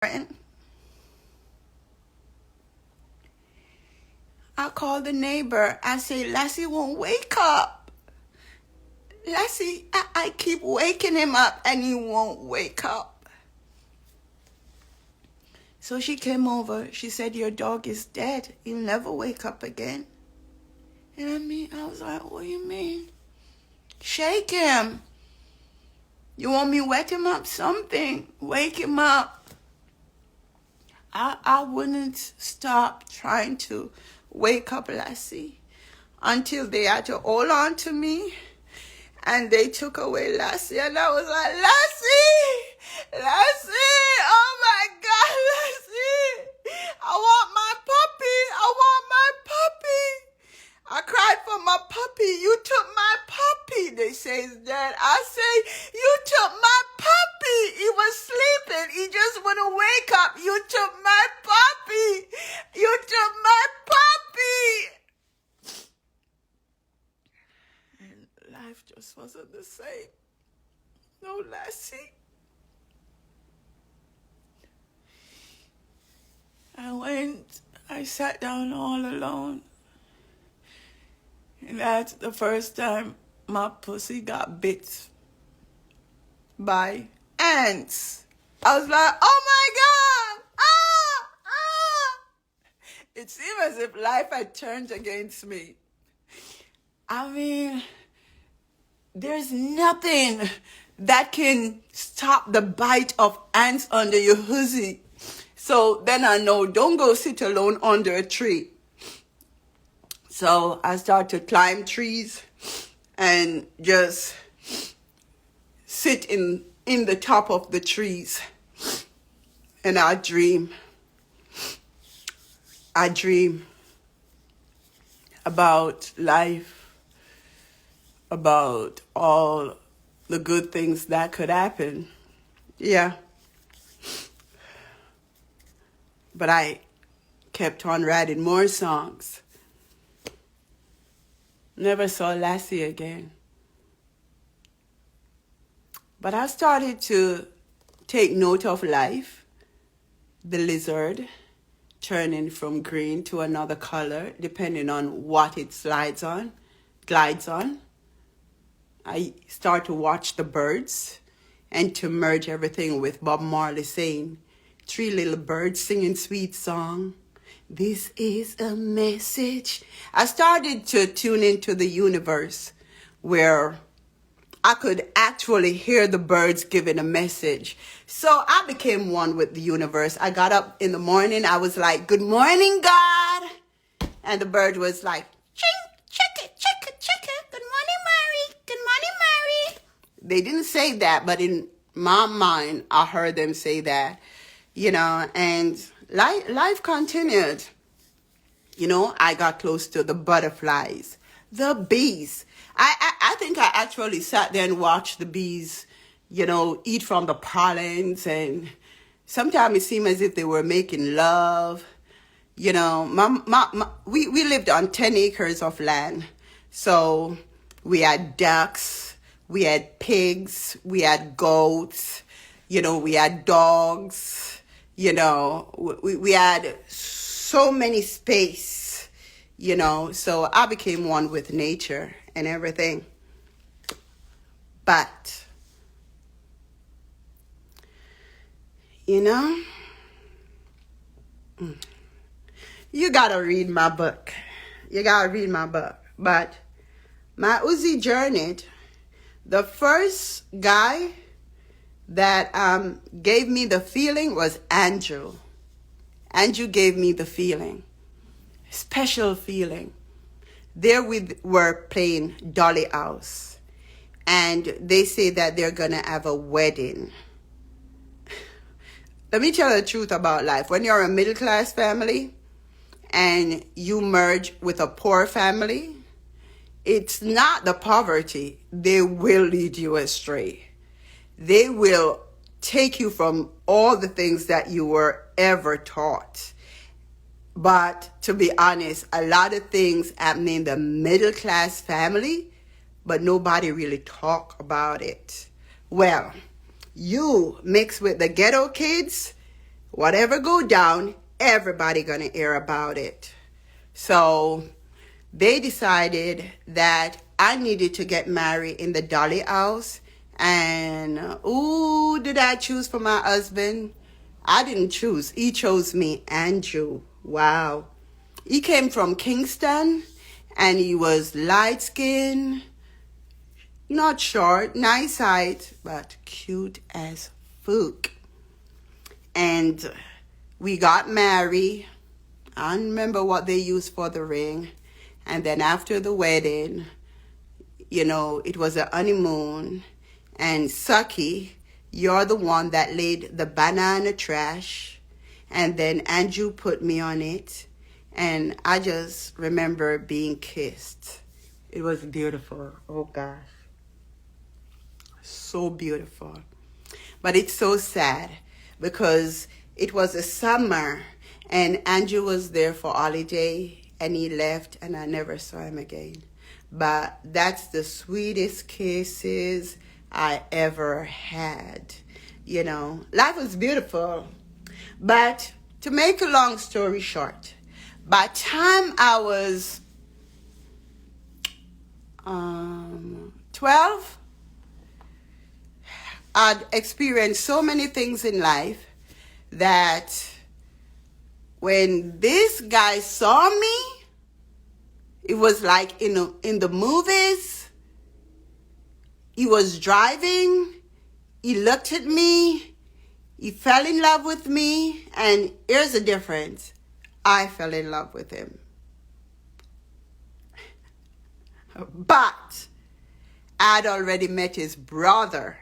And I called the neighbor. I say, Lassie won't wake up. Lassie, I keep waking him up and he won't wake up. So she came over. She said, your dog is dead. He'll never wake up again. And I was like, what do you mean? Shake him. You want me to wet him up? Something. Wake him up. I wouldn't stop trying to wake up Lassie until they had to hold on to me and they took away Lassie. And I was like, Lassie! Lassie! Oh my God, Lassie! I want my puppy! I want my puppy! I cried for my puppy. You took my puppy. They say he's dead. I say, you took my puppy. He was sleeping. He just wouldn't wake up. You took my puppy. You took my puppy. And life just wasn't the same. No Lassie. I sat down all alone. And that's the first time my pussy got bit by ants. I was like, oh my God! Ah! Ah! It seemed as if life had turned against me. I mean, there's nothing that can stop the bite of ants under your hussy. So then I know, don't go sit alone under a tree. So I start to climb trees and just sit in the top of the trees. And I dream. I dream about life, about all the good things that could happen. Yeah. But I kept on writing more songs. Never saw Lassie again. But I started to take note of life. The lizard turning from green to another color, depending on what it glides on. I start to watch the birds and to merge everything with Bob Marley saying, 3 little birds singing sweet song. This is a message. I started to tune into the universe where I could actually hear the birds giving a message. So I became one with the universe. I got up in the morning. I was like, good morning, God. And the bird was like, chicka, chicka, chicka. Good morning, Mary. Good morning, Mary. They didn't say that, but in my mind, I heard them say that, and life continued. I got close to the butterflies, the bees. I think I actually sat there and watched the bees, eat from the pollens. And sometimes it seemed as if they were making love. We lived on 10 acres of land. So we had ducks, we had pigs, we had goats, we had dogs. We had so many space, so I became one with nature and everything. But, you gotta read my book. But my Uzi journeyed. The first guy that gave me the feeling was Andrew. Andrew gave me the feeling, special feeling. There we were playing Dolly House, and they say that they're gonna have a wedding. Let me tell you the truth about life. When you're a middle class family and you merge with a poor family, it's not the poverty. They will lead you astray. They will take you from all the things that you were ever taught. But to be honest, a lot of things happen in the middle class family, but nobody really talk about it. Well, you mix with the ghetto kids, whatever go down, everybody gonna hear about it. So they decided that I needed to get married in the Dolly house. And who did I choose for my husband? I didn't choose. He chose me, Andrew. Wow. He came from Kingston, and he was light skinned, not short, nice height, but cute as fuck. And we got married. I don't remember what they used for the ring. And then after the wedding, it was a honeymoon. And Sucky, you're the one that laid the banana trash. And then Andrew put me on it. And I just remember being kissed. It was beautiful. Oh, gosh. So beautiful. But it's so sad because it was a summer and Andrew was there for holiday and he left and I never saw him again. But that's the sweetest kisses I ever had. Life was beautiful. But to make a long story short, by the time I was 12, I'd experienced so many things in life that when this guy saw me, it was like in the movies. He was driving, he looked at me, he fell in love with me, and here's the difference. I fell in love with him. But I'd already met his brother,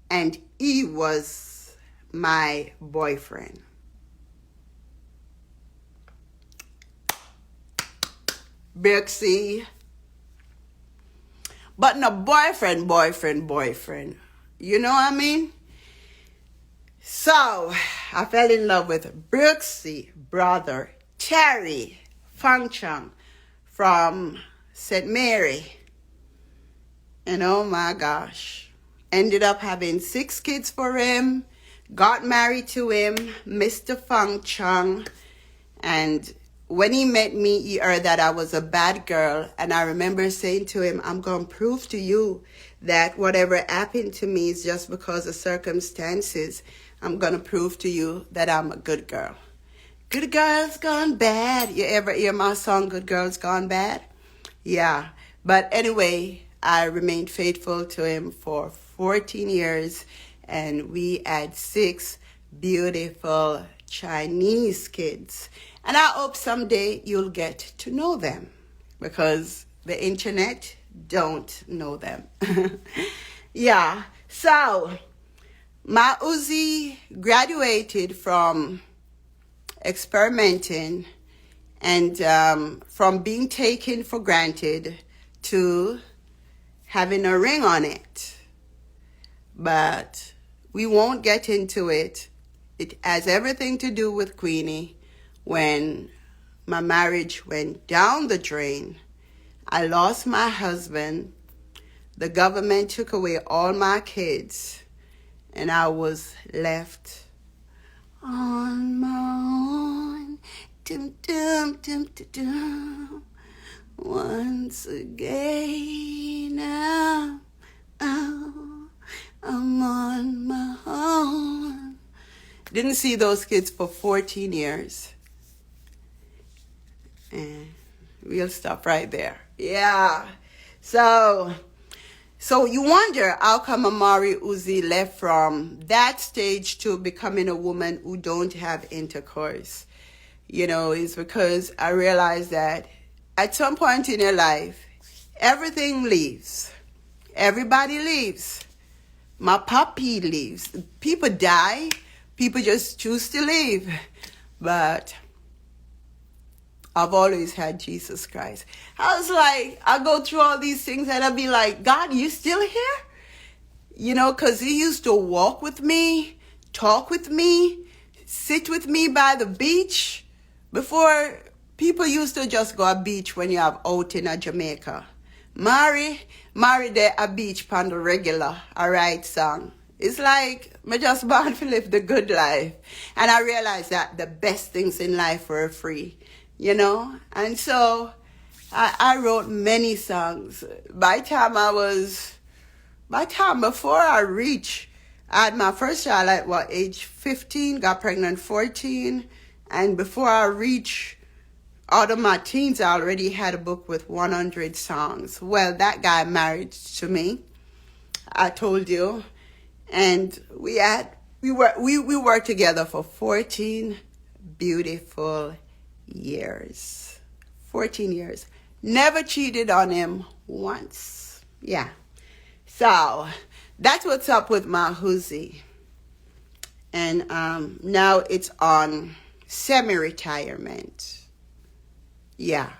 and he was my boyfriend. Birksy. But no boyfriend. You know what I mean? So, I fell in love with Birksy brother, Terry Fangchang from St. Mary. And oh my gosh. Ended up having 6 kids for him. Got married to him, Mr. Fangchang. And when he met me, he heard that I was a bad girl. And I remember saying to him, I'm going to prove to you that whatever happened to me is just because of circumstances. I'm going to prove to you that I'm a good girl. Good girls gone bad. You ever hear my song, Good Girls Gone Bad? Yeah. But anyway, I remained faithful to him for 14 years. And we had 6 beautiful Chinese kids. And I hope someday you'll get to know them because the internet don't know them. Yeah. So my Uzi graduated from experimenting and from being taken for granted to having a ring on it. But we won't get into it. It has everything to do with Queenie. When my marriage went down the drain, I lost my husband. The government took away all my kids. And I was left on my own. Dum, dum, dum, dum, dum. Once again, I'm on my own. Didn't see those kids for 14 years. And we'll stop right there. Yeah. So you wonder how come Amari Uzi left from that stage to becoming a woman who don't have intercourse. It's because I realized that at some point in your life, everything leaves. Everybody leaves. My puppy leaves. People die. People just choose to leave. But I've always had Jesus Christ. I was like, I go through all these things and I'd be like, God, you still here? Because he used to walk with me, talk with me, sit with me by the beach. Before, people used to just go a beach when you have out in a Jamaica. Marry there a beach on the regular, all right, son. It's like me just born to live the good life. And I realized that the best things in life were free, you know? And so I wrote many songs. By time before I reached, I had my first child at what, age 15, got pregnant 14. And before I reached out of my teens, I already had a book with 100 songs. Well, that guy married to me, I told you. And we worked together for 14 beautiful years. 14 years. Never cheated on him once. Yeah. So that's what's up with my Hoosie. And now it's on semi-retirement. Yeah.